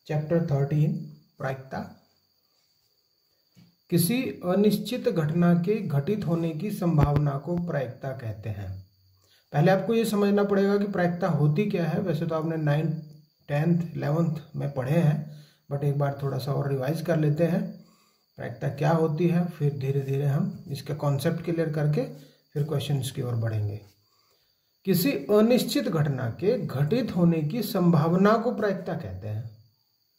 Chapter 13 प्रायिकता। किसी अनिश्चित घटना के घटित होने की संभावना को प्रायिकता कहते हैं। पहले आपको ये समझना पड़ेगा कि प्रायिकता होती क्या है। वैसे तो आपने 9th, 10th, 11th में पढ़े हैं, बट एक बार थोड़ा सा और रिवाइज कर लेते हैं प्रायिकता क्या होती है, फिर धीरे धीरे हम इसका कॉन्सेप्ट क्लियर करके फिर क्वेश्चंस की ओर बढ़ेंगे। किसी अनिश्चित घटना के घटित होने की संभावना को प्रायिकता कहते हैं।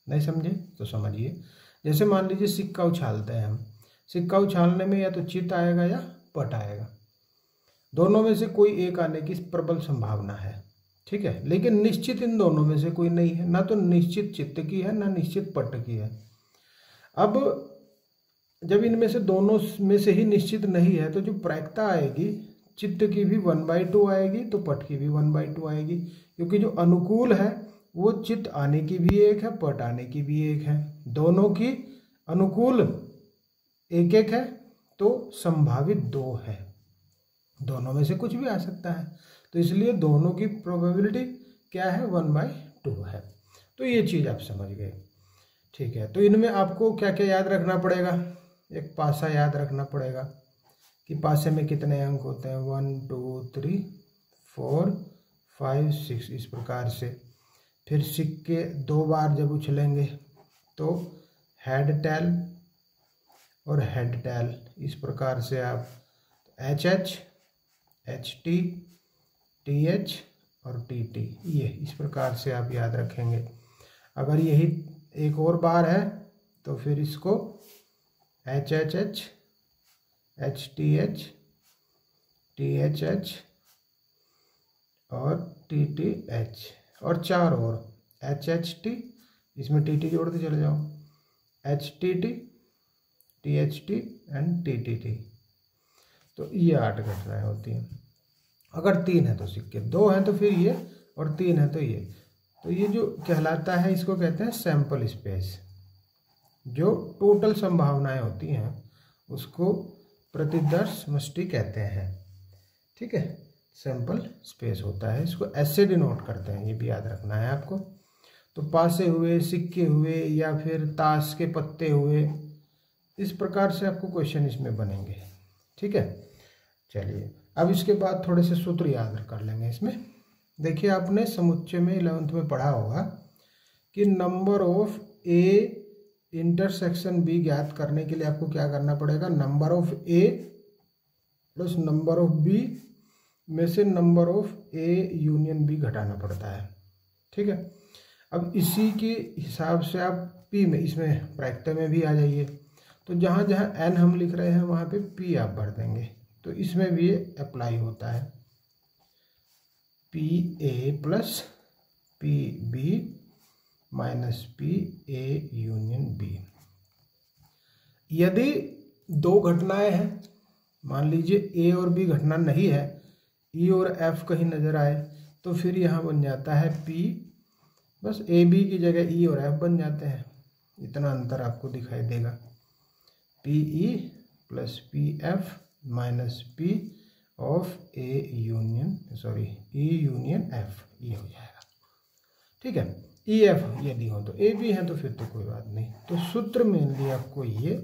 नहीं समझे तो समझिए। जैसे मान लीजिए सिक्का उछालते हैं हम, सिक्का उछालने में या तो चित्त आएगा या पट आएगा, दोनों में से कोई एक आने की प्रबल संभावना है, ठीक है। लेकिन निश्चित इन दोनों में से कोई नहीं है, ना तो निश्चित चित्त की है ना निश्चित पट की है। अब जब इनमें से दोनों में से ही निश्चित नहीं है तो जो प्रायिकता आएगी चित्त की भी 1/2 आएगी तो पट की भी 1/2 आएगी, क्योंकि जो अनुकूल है वो चित्त आने की भी एक है, पट आने की भी एक है। दोनों की अनुकूल एक एक है तो संभावित 2 है, दोनों में से कुछ भी आ सकता है, तो इसलिए दोनों की प्रोबेबिलिटी क्या है 1/2 है। तो ये चीज़ आप समझ गए, ठीक है। तो इनमें आपको क्या क्या याद रखना पड़ेगा, एक पासा याद रखना पड़ेगा कि पासे में कितने अंक होते हैं, 1 2 3 4 5 6 इस प्रकार से। फिर सिक्के 2 बार जब उछलेंगे तो हेड टेल और हेड टेल इस प्रकार से आप HH HT TH और TT ये इस प्रकार से आप याद रखेंगे। अगर यही एक और बार है तो फिर इसको HHH HTH THH और TTH और 4 और HHT, इसमें TT जोड़ते चले जाओ, HTT THT एंड TTT। तो ये 8 घटनाएं होती हैं। अगर 3 है तो सिक्के, 2 हैं तो फिर ये, और 3 है तो ये। तो ये जो कहलाता है इसको कहते हैं सैंपल स्पेस। जो टोटल संभावनाएं होती हैं उसको प्रतिदर्श समष्टि कहते हैं, ठीक है। सैंपल स्पेस होता है, इसको ऐसे डिनोट करते हैं, ये भी याद रखना है आपको। तो पासे हुए, सिक्के हुए या फिर ताश के पत्ते हुए, इस प्रकार से आपको क्वेश्चन इसमें बनेंगे, ठीक है। चलिए अब इसके बाद थोड़े से सूत्र याद कर लेंगे इसमें। देखिए आपने समुच्चय में 11th में पढ़ा होगा कि number of A intersection B ज्ञात करने के लिए आपको क्या करना पड़ेगा, number of A plus number of B में से number of A union B घटाना पड़ता है, ठीक है। अब इसी के हिसाब से आप पी में, इसमें प्रायिकता में भी आ जाइए, तो जहाँ जहाँ एन हम लिख रहे हैं वहाँ पे पी आप भर देंगे, तो इसमें भी ये अप्लाई होता है। P A plus P B minus P A union B. यदि 2 घटनाएं हैं, मान लीजिए ए और बी घटना नहीं है, ई और एफ कहीं नजर आए, तो फिर यहाँ बन जाता है पी, बस ए बी की जगह ई और एफ बन जाते हैं, इतना अंतर आपको दिखाई देगा। P E plus P F minus P of A union E union F, ये हो जाएगा, ठीक है। ई एफ यदि हो तो ए बी है तो फिर तो कोई बात नहीं। तो सूत्र मेनली आपको ये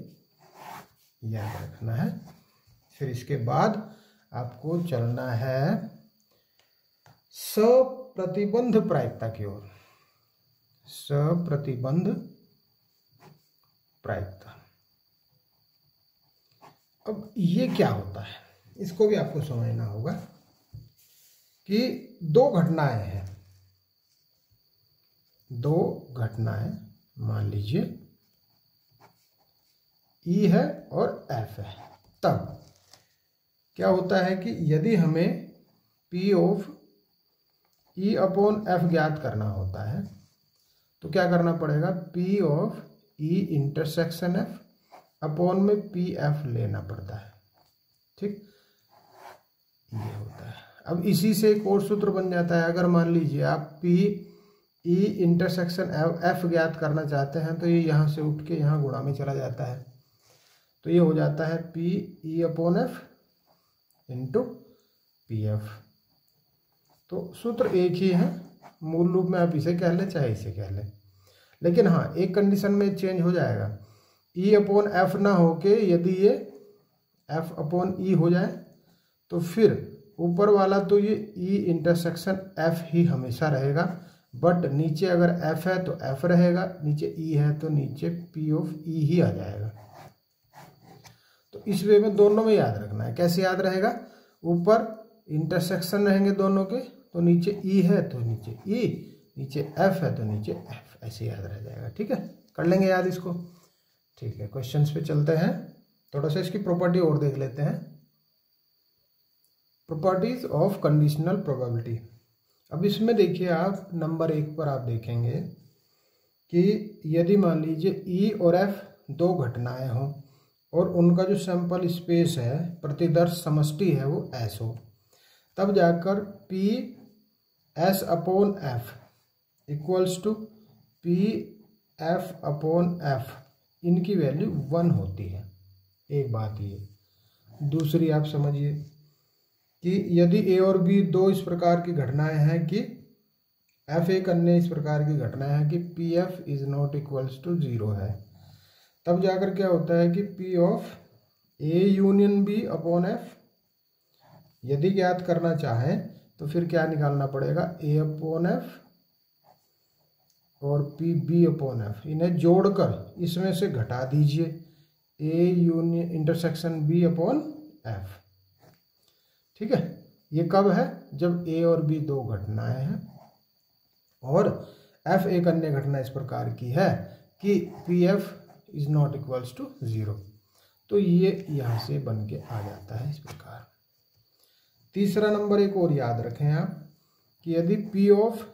याद रखना है। फिर इसके बाद आपको चलना है सप्रतिबंध प्रायिकता की ओर। सप्रतिबंध प्रायिकता, अब ये क्या होता है इसको भी आपको समझना होगा कि 2 घटनाएं हैं, 2 घटनाएं मान लीजिए ई है और एफ है, तब क्या होता है कि यदि हमें P of E upon F ज्ञात करना होता है तो क्या करना पड़ेगा, P of E intersection F upon में पी एफ लेना पड़ता है, ठीक, ये होता है। अब इसी से एक और सूत्र बन जाता है। अगर मान लीजिए आप पी ई इंटरसेक्शन एफ ज्ञात करना चाहते हैं तो ये यहाँ से उठ के यहाँ गुणा में चला जाता है, तो ये हो जाता है P E upon F into P F. तो सूत्र एक ही है, मूल रूप में आप इसे कह लें चाहे इसे कह लें, लेकिन हाँ एक कंडीशन में चेंज हो जाएगा, ई अपॉन एफ ना होके यदि ये एफ अपॉन ई हो जाए तो फिर ऊपर वाला तो ये ई इंटरसेक्शन एफ ही हमेशा रहेगा, बट नीचे अगर एफ है तो एफ रहेगा, नीचे ई है तो नीचे पी ऑफ ई ही आ जाएगा। तो इस वे में दोनों में याद रखना है। कैसे याद रहेगा, ऊपर इंटरसेक्शन रहेंगे दोनों के तो नीचे ई है तो नीचे ई, नीचे एफ है तो नीचे एफ, ऐसे याद रह जाएगा। ठीक है, कर लेंगे याद इसको। ठीक है, क्वेश्चंस पे चलते हैं। थोड़ा सा इसकी प्रॉपर्टी और देख लेते हैं। Properties of conditional probability. अब इसमें देखिए आप नंबर 1 पर आप देखेंगे कि यदि मान लीजिए ई और एफ दो घटनाएं हों और उनका जो सैंपल स्पेस है प्रतिदर्श समष्टि है वो एस हो, तब जाकर P S upon F equals to P F upon F, इनकी वैल्यू 1 होती है। एक बात ये। दूसरी आप समझिए कि यदि ए और बी दो इस प्रकार की घटनाएं हैं कि एफ एक अन्य इस प्रकार की घटनाएं हैं कि P F is not equals to 0 है, तब जाकर क्या होता है कि P of A union B upon F यदि ज्ञात करना चाहें तो फिर क्या निकालना पड़ेगा, ए अपॉन एफ और पी बी अपॉन एफ, इन्हें जोड़कर इसमें से घटा दीजिए A union intersection B upon F. ठीक है, ये कब है, जब ए और बी दो घटनाएं हैं और एफ एक अन्य घटना इस प्रकार की है कि P F is not equals to 0, तो ये यहां से बन के आ जाता है इस प्रकार। तीसरा नंबर एक और याद रखें आप कि यदि P of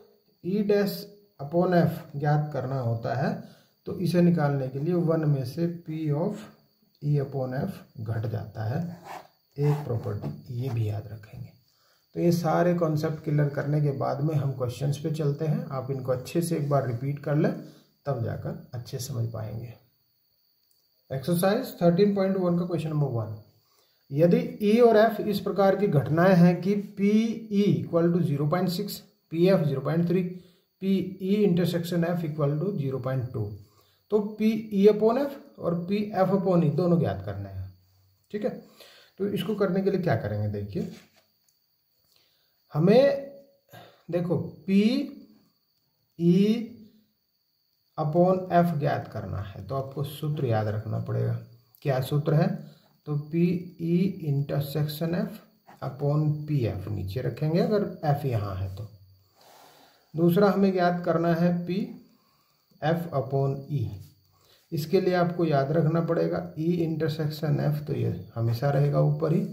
E dash upon F ज्ञात करना होता है तो इसे निकालने के लिए 1 में से P of E upon F घट जाता है। एक प्रॉपर्टी ये भी याद रखेंगे। तो ये सारे कॉन्सेप्ट क्लियर करने के बाद में हम क्वेश्चंस पे चलते हैं। आप इनको अच्छे से एक बार रिपीट कर लें, तब जाकर अच्छे समझ पाएंगे। एक्सरसाइज 13.1 का क्वेश्चन नंबर 1, यदि ई और एफ इस प्रकार की घटनाएं हैं कि P E equal to 0.6, P F 0.3, P E intersection F equal to 0.2, तो पी ई अपॉन एफ और पी एफ अपॉन ई दोनों ज्ञात करने हैं। ठीक है, तो इसको करने के लिए क्या करेंगे, देखिए हमें देखो पी ई अपॉन एफ ज्ञात करना है तो आपको सूत्र याद रखना पड़ेगा। क्या सूत्र है, तो P E intersection F upon P F नीचे रखेंगे अगर एफ यहाँ है तो। दूसरा हमें ज्ञात करना है पी एफ अपॉन ई, इसके लिए आपको याद रखना पड़ेगा ई इंटरसेक्शन एफ तो ये हमेशा रहेगा ऊपर ही,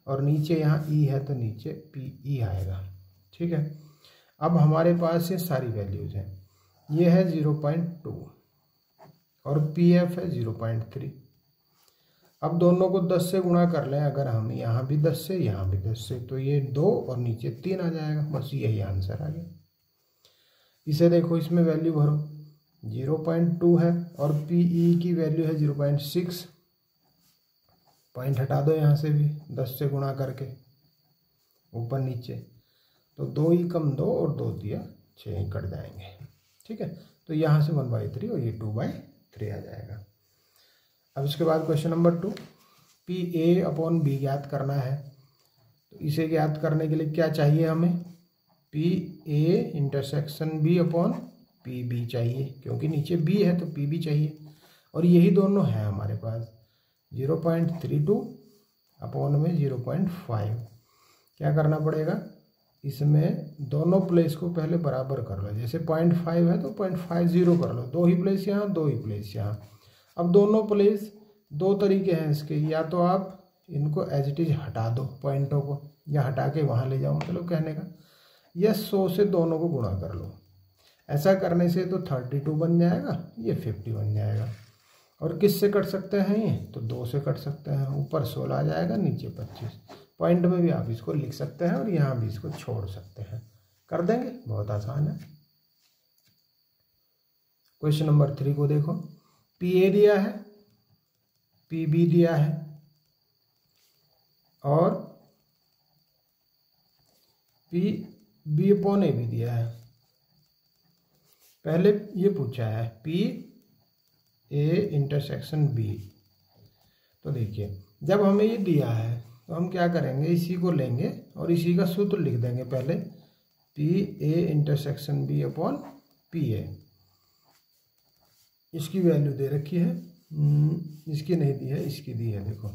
और नीचे यहाँ ई है तो नीचे पी ई आएगा। ठीक है, अब हमारे पास ये सारी वैल्यूज हैं, ये है 0.2 और पी एफ है 0.3। अब दोनों को 10 से गुणा कर लें, अगर हम यहाँ भी 10 से यहाँ भी 10 से, तो ये 2 और नीचे 3 आ जाएगा। बस यही आंसर आ गया। इसे देखो, इसमें वैल्यू भरो, 0.2 है और पी ई की वैल्यू है 0.6, पॉइंट हटा दो यहाँ से भी 10 से गुणा करके ऊपर नीचे, तो 2 ही कम 2 और 2 दिया 6 ही कट जाएंगे। ठीक है, तो यहाँ से 1/3 और ये 2/3 आ जाएगा। अब इसके बाद question number 2, P A upon B ज्ञात करना है। तो इसे ज्ञात करने के लिए क्या चाहिए हमें, P A intersection B upon P B चाहिए, क्योंकि नीचे बी है तो पी बी चाहिए, और यही दोनों है हमारे पास। 0.32 अपॉन में 0.5, क्या करना पड़ेगा, इसमें दोनों प्लेस को पहले बराबर कर लो। जैसे 0.5 है तो 0.50 कर लो, 2 ही प्लेस यहाँ 2 ही प्लेस यहाँ। अब दोनों प्लेस 2 तरीके हैं इसके, या तो आप इनको एज इट इज हटा दो पॉइंटों को, या हटा के वहाँ ले जाओ, मतलब कहने का, या 100 से दोनों को गुणा कर लो। ऐसा करने से तो 32 बन जाएगा, ये 50 बन जाएगा। और किस से कट सकते हैं ये, तो 2 से कट सकते हैं। ऊपर 16 आ जाएगा, नीचे 25। पॉइंट में भी आप इसको लिख सकते हैं और यहाँ भी इसको छोड़ सकते हैं। कर देंगे, बहुत आसान है। क्वेश्चन नंबर 3 को देखो, पी ए दिया है, पी बी दिया है और पी बी अपॉन ए भी दिया है। पहले ये पूछा है पी ए इंटरसेक्शन बी। तो देखिए जब हमें ये दिया है तो हम क्या करेंगे, इसी को लेंगे और इसी का सूत्र लिख देंगे पहले, P A intersection B upon P A. इसकी वैल्यू दे रखी है, इसकी नहीं दी है, इसकी दी है। देखो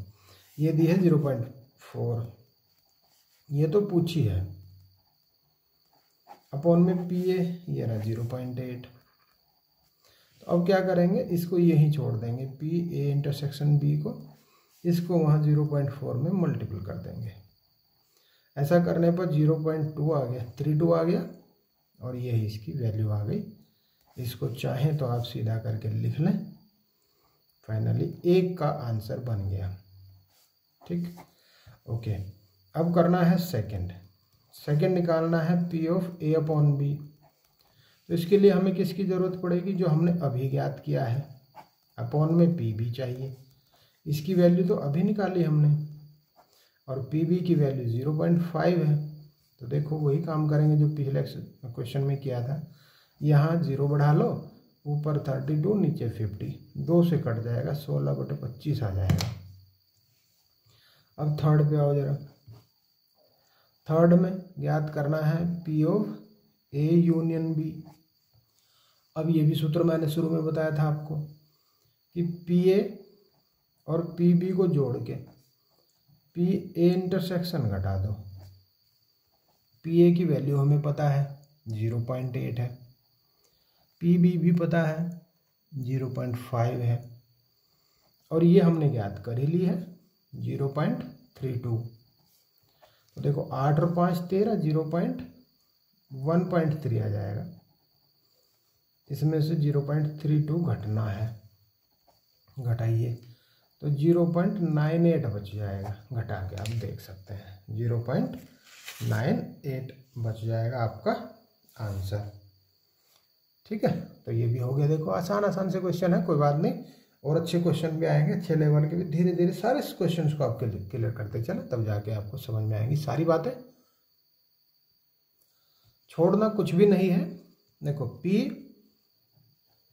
ये दी है 0.4, ये तो पूछी है, अपॉन में पी ए ये रहा 0.8। तो अब क्या करेंगे, इसको यहीं छोड़ देंगे, पी ए इंटरसेक्शन बी को, इसको वहाँ 0.4 में मल्टीपल कर देंगे। ऐसा करने पर 0.2 आ गया, 32 आ गया और यही इसकी वैल्यू आ गई। इसको चाहें तो आप सीधा करके लिख लें। फाइनली एक का आंसर बन गया। ठीक, ओके। अब करना है सेकंड निकालना है P of A upon B. तो इसके लिए हमें किसकी ज़रूरत पड़ेगी, जो हमने अभी ज्ञात किया है, अपॉन में पी बी चाहिए। इसकी वैल्यू तो अभी निकाली हमने और पी बी की वैल्यू 0.5 है। तो देखो वही काम करेंगे जो पिछले क्वेश्चन में किया था। यहाँ 0 बढ़ा लो, ऊपर 32 नीचे 50, 2 से कट जाएगा, 16/25 आ जाएगा। अब थर्ड पे आओ जरा। थर्ड में ज्ञात करना है P of A union B. अब ये भी सूत्र मैंने शुरू में बताया था आपको कि पी ए और पी बी को जोड़ के पी ए इंटरसेक्शन घटा दो। पी ए की वैल्यू हमें पता है 0.8 है, पी बी भी पता है 0.5 है और ये हमने ज्ञात कर ही ली है 0.32। तो देखो 8 और 5 13, 0.1.3 आ जाएगा। इसमें से 0.32 घटना है, घटाइए तो 0.98 बच जाएगा। घटा के आप देख सकते हैं 0.98 बच जाएगा आपका आंसर। ठीक है, तो ये भी हो गया। देखो आसान से क्वेश्चन है, कोई बात नहीं, और अच्छे क्वेश्चन भी आएंगे, अच्छे लेवल के भी। धीरे धीरे सारे क्वेश्चंस को आपके क्लियर करते चले, तब जाके आपको समझ में आएंगी सारी बातें। छोड़ना कुछ भी नहीं है। देखो पी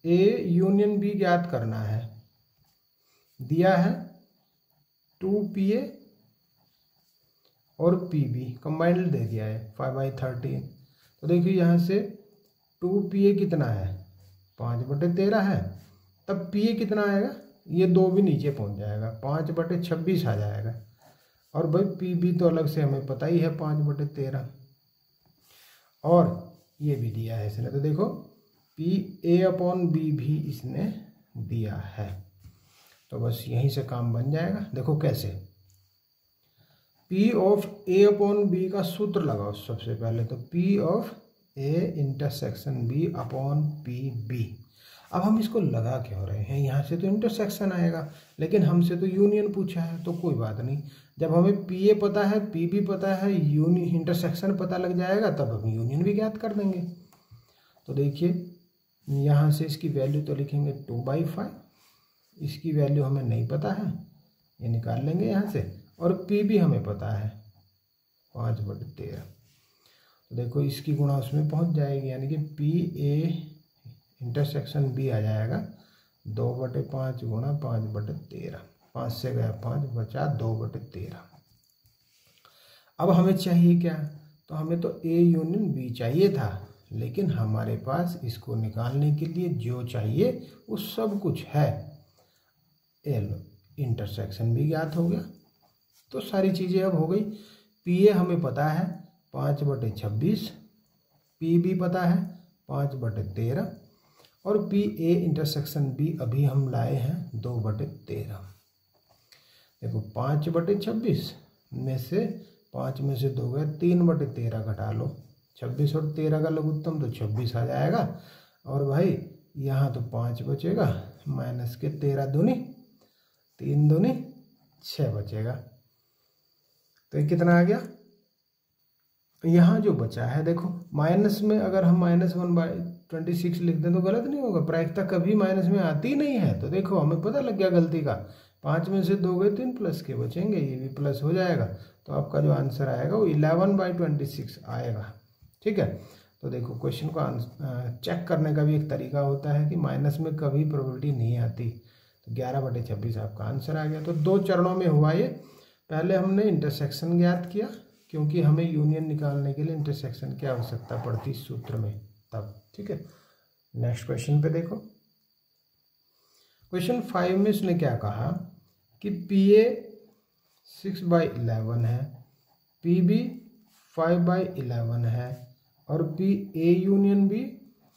ए यूनियन बी ज्ञात करना है, दिया है 2PA और PB कंबाइंड दे दिया है 5/13। तो देखिए यहाँ से 2PA कितना है, 5/13 है, तब PA कितना आएगा, ये 2 भी नीचे पहुँच जाएगा, 5/26 आ जाएगा। और भाई PB तो अलग से हमें पता ही है 5/13, और ये भी दिया है इसने। तो देखो PA/B भी इसने दिया है। तो बस यहीं से काम बन जाएगा। देखो कैसे, P ऑफ A/B का सूत्र लगाओ सबसे पहले। तो P of A intersection B upon PB। अब हम इसको लगा क्यों रहे हैं, यहाँ से तो इंटरसेक्शन आएगा, लेकिन हमसे तो यूनियन पूछा है, तो कोई बात नहीं। जब हमें PA पता है, PB पता है, इंटरसेक्शन पता लग जाएगा, तब हम यूनियन भी ज्ञात कर देंगे। तो देखिए यहाँ से इसकी वैल्यू तो लिखेंगे 2/5, इसकी वैल्यू हमें नहीं पता है, ये निकाल लेंगे यहाँ से, और PB हमें पता है 5/13। तो देखो इसकी गुणा उसमें पहुँच जाएगी, यानी कि PA इंटरसेक्शन B आ जाएगा 2/5 गुणा 5/13। 5 से गया 5, बचा 2/13। अब हमें चाहिए क्या, तो हमें तो A यूनियन B चाहिए था, लेकिन हमारे पास इसको निकालने के लिए जो चाहिए वो सब कुछ है। L इंटरसेक्शन भी ज्ञात हो गया, तो सारी चीज़ें अब हो गई। PA हमें पता है 5/26, PB पता है 5/13, और PA इंटरसेक्शन B अभी हम लाए हैं 2/13। देखो 5/26 में से 5 में से 2 गए, 3/13 घटा लो, 26 और 13 का लघुत्तम तो 26 आ जाएगा। और भाई यहाँ तो 5 बचेगा, माइनस के 13 दूनी 3 दूनी 6 बचेगा। तो ये कितना आ गया, यहाँ जो बचा है देखो माइनस में, अगर हम -1/26 लिख दें तो गलत नहीं होगा, प्रायिकता कभी माइनस में आती नहीं है। तो देखो हमें पता लग गया गलती का, 5 में से 2 गए, 3 प्लस के बचेंगे, ये भी प्लस हो जाएगा। तो आपका जो आंसर आएगा वो 11/26 आएगा। ठीक है, तो देखो क्वेश्चन को चेक करने का भी एक तरीका होता है कि माइनस में कभी प्रोबेबिलिटी नहीं आती। तो 11/26 आपका आंसर आ गया। तो 2 चरणों में हुआ ये। पहले हमने इंटरसेक्शन ज्ञात किया, क्योंकि हमें यूनियन निकालने के लिए इंटरसेक्शन की आवश्यकता पड़ती सूत्र में तब। ठीक है, नेक्स्ट क्वेश्चन पे देखो। क्वेश्चन 5 में इसने क्या कहा कि PA 6/11 है, PB 5/11 है और PA यूनियन भी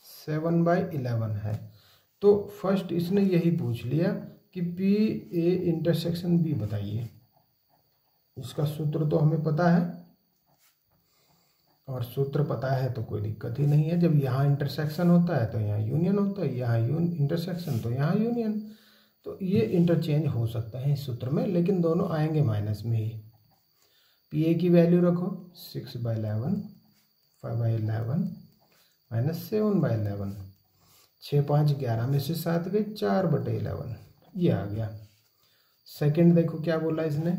7/11 है। तो फर्स्ट इसने यही पूछ लिया कि PA इंटरसेक्शन B बताइए। इसका सूत्र तो हमें पता है, और सूत्र पता है तो कोई दिक्कत ही नहीं है। जब यहाँ इंटरसेक्शन होता है तो यहाँ यूनियन होता है, यहाँ इंटरसेक्शन तो यहाँ यूनियन। तो ये इंटरचेंज हो सकता है इस सूत्र में, लेकिन दोनों आएंगे माइनस में ही। PA की वैल्यू रखो 6/11, 5/11 माइनस 7/11, 6 5 11 में से 7 गए, 4/11 ये आ गया। सेकंड देखो क्या बोला इसने,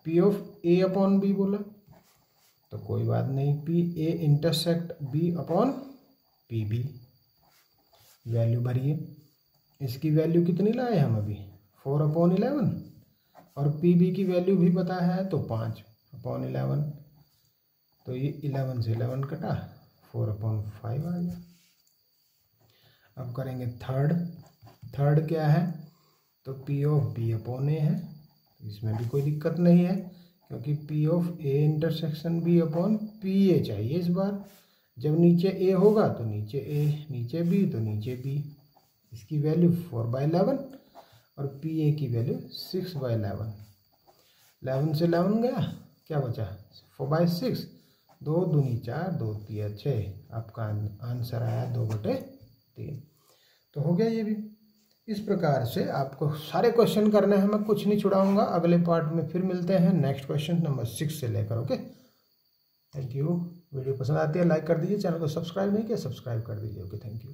P of A upon B बोला। तो कोई बात नहीं, PA intersect B upon PB। Value भरिए। इसकी वैल्यू कितनी लाए हम अभी, 4/11, और PB की वैल्यू भी पता है तो 5/11। तो ये 11 से 11 कटा, 4/5 आ गया। अब करेंगे थर्ड क्या है, तो P of B upon A है। इसमें भी कोई दिक्कत नहीं है, क्योंकि P of A intersection B upon PA चाहिए इस बार। जब नीचे A होगा तो नीचे A, नीचे B तो नीचे B। इसकी वैल्यू 4/11 और PA की वैल्यू 6/11। 11 से 11 गया, क्या बचा, 4/6, 2 दूनी 4, 2 3 6। आपका आंसर आया 2/3। तो हो गया ये भी। इस प्रकार से आपको सारे क्वेश्चन करने हैं, मैं कुछ नहीं छुड़ाऊंगा। अगले पार्ट में फिर मिलते हैं नेक्स्ट क्वेश्चन नंबर 6 से लेकर। Okay, thank you. वीडियो पसंद आती है लाइक कर दीजिए, चैनल को सब्सक्राइब नहीं किया सब्सक्राइब कर दीजिए। Okay, thank you.